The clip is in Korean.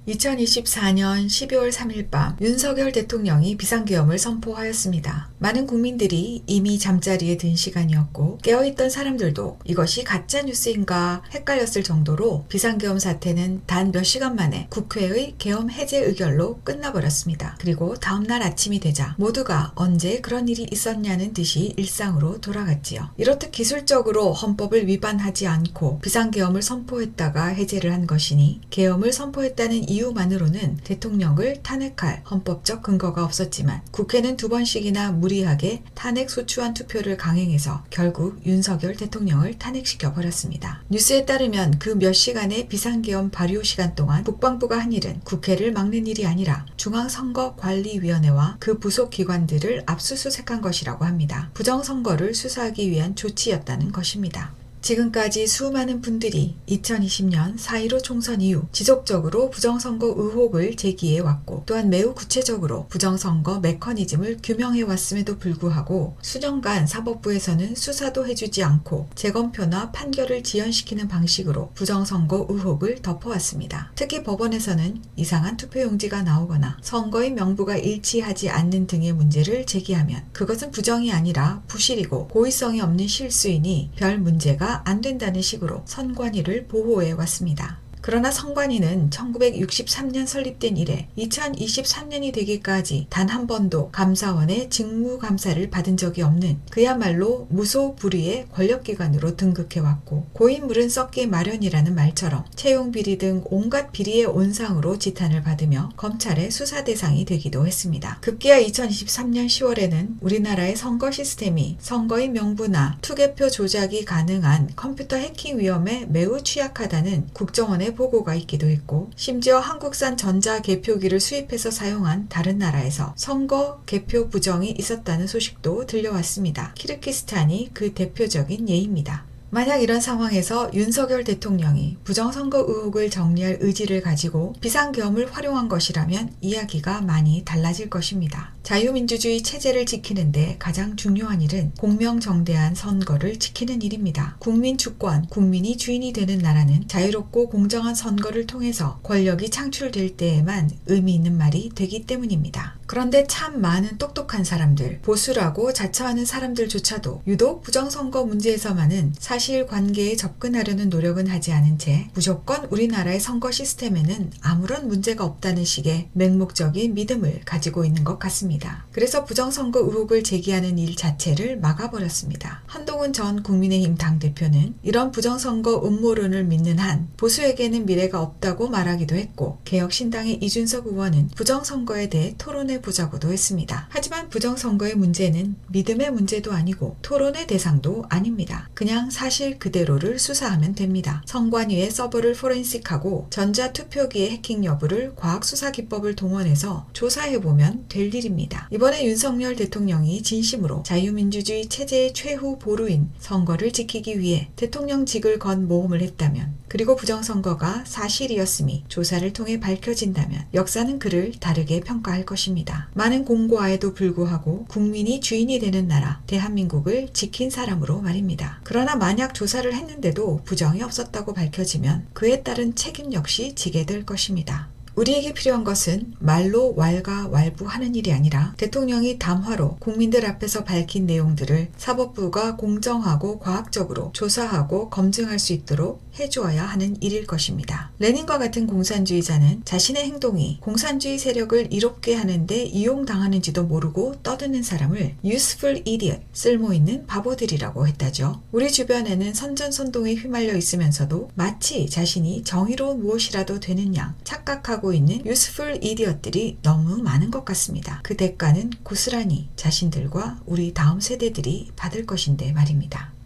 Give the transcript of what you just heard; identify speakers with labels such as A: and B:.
A: 2024년 12월 3일 밤 윤석열 대통령이 비상계엄을 선포하였습니다. 많은 국민들이 이미 잠자리에 든 시간이었고 깨어있던 사람들도 이것이 가짜뉴스인가 헷갈렸을 정도로 비상계엄 사태는 단 몇 시간 만에 국회의 계엄 해제 의결로 끝나버렸습니다. 그리고 다음날 아침이 되자 모두가 언제 그런 일이 있었냐는 듯이 일상으로 돌아갔지요. 이렇듯 기술적으로 헌법을 위반하지 않고 비상계엄을 선포했다가 해제를 한 것이니 계엄을 선포했다는 이유만으로는 대통령을 탄핵할 헌법적 근거가 없었지만 국회는 2번씩이나 무리하게 탄핵 소추안 투표를 강행해서 결국 윤석열 대통령을 탄핵시켜 버렸습니다. 뉴스에 따르면 그 몇 시간의 비상계엄 발효 시간 동안 국방부가 한 일은 국회를 막는 일이 아니라 중앙선거관리위원회와 그 부속 기관들을 압수수색한 것이라고 합니다. 부정선거를 수사하기 위한 조치였다는 것입니다. 지금까지 수많은 분들이 2020년 4.15 총선 이후 지속적으로 부정선거 의혹을 제기해왔고 또한 매우 구체적으로 부정선거 메커니즘을 규명해왔음에도 불구하고 수년간 사법부에서는 수사도 해주지 않고 재검표나 판결을 지연시키는 방식으로 부정선거 의혹을 덮어왔습니다. 특히 법원에서는 이상한 투표용지가 나오거나 선거인 명부가 일치하지 않는 등의 문제를 제기하면 그것은 부정이 아니라 부실이고 고의성이 없는 실수이니 별 문제가 안 된다는 식으로 선관위를 보호해 왔습니다. 그러나 선관위는 1963년 설립된 이래 2023년이 되기까지 단 한 번도 감사원의 직무감사를 받은 적이 없는 그야말로 무소불위의 권력기관으로 등극해왔고 고인물은 썩기 마련이라는 말처럼 채용비리 등 온갖 비리의 온상으로 지탄을 받으며 검찰의 수사 대상이 되기도 했습니다. 급기야 2023년 10월에는 우리나라의 선거 시스템이 선거인 명부나 투개표 조작이 가능한 컴퓨터 해킹 위험에 매우 취약하다는 국정원의 보고가 있기도 했고 심지어 한국산 전자개표기를 수입해서 사용한 다른 나라에서 선거 개표 부정이 있었다는 소식도 들려왔습니다. 키르기스탄이 그 대표적인 예입니다. 만약 이런 상황에서 윤석열 대통령이 부정선거 의혹을 정리할 의지를 가지고 비상계엄을 활용한 것이라면 이야기가 많이 달라질 것입니다. 자유민주주의 체제를 지키는데 가장 중요한 일은 공명정대한 선거를 지키는 일입니다. 국민 주권, 국민이 주인이 되는 나라는 자유롭고 공정한 선거를 통해서 권력이 창출될 때에만 의미 있는 말이 되기 때문입니다. 그런데 참 많은 똑똑한 사람들, 보수라고 자처하는 사람들조차도 유독 부정선거 문제에서만은 사실관계에 접근하려는 노력은 하지 않은 채 무조건 우리나라의 선거 시스템에는 아무런 문제가 없다는 식의 맹목적인 믿음을 가지고 있는 것 같습니다. 그래서 부정선거 의혹을 제기하는 일 자체를 막아버렸습니다. 한동훈 전 국민의힘 당대표는 이런 부정선거 음모론을 믿는 한 보수에게는 미래가 없다고 말하기도 했고 개혁신당의 이준석 의원은 부정선거에 대해 토론해보자고도 했습니다. 하지만 부정선거의 문제는 믿음의 문제도 아니고 토론의 대상도 아닙니다. 그냥 사실 그대로를 수사하면 됩니다. 선관위의 서버를 포렌식하고 전자투표기의 해킹 여부를 과학수사기법을 동원해서 조사해보면 될 일입니다. 이번에 윤석열 대통령이 진심으로 자유민주주의 체제의 최후 보루인 선거를 지키기 위해 대통령직을 건 모험을 했다면 그리고 부정선거가 사실이었음이 조사를 통해 밝혀진다면 역사는 그를 다르게 평가할 것입니다. 많은 공고화에도 불구하고 국민이 주인이 되는 나라 대한민국을 지킨 사람으로 말입니다. 그러나 만약 조사를 했는데도 부정이 없었다고 밝혀지면 그에 따른 책임 역시 지게 될 것입니다. 우리에게 필요한 것은 말로 왈가왈부하는 일이 아니라 대통령이 담화로 국민들 앞에서 밝힌 내용들을 사법부가 공정하고 과학적으로 조사하고 검증할 수 있도록 해주어야 하는 일일 것입니다. 레닌과 같은 공산주의자는 자신의 행동이 공산주의 세력을 이롭게 하는데 이용당하는지도 모르고 떠드는 사람을 useful idiot, 쓸모있는 바보들이라고 했다죠. 우리 주변에는 선전선동에 휘말려 있으면서도 마치 자신이 정의로운 무엇이라도 되는 양 착각하고 있는 useful idiot들이 너무 많은 것 같습니다. 그 대가는 고스란히 자신들과 우리 다음 세대들이 받을 것인데 말입니다.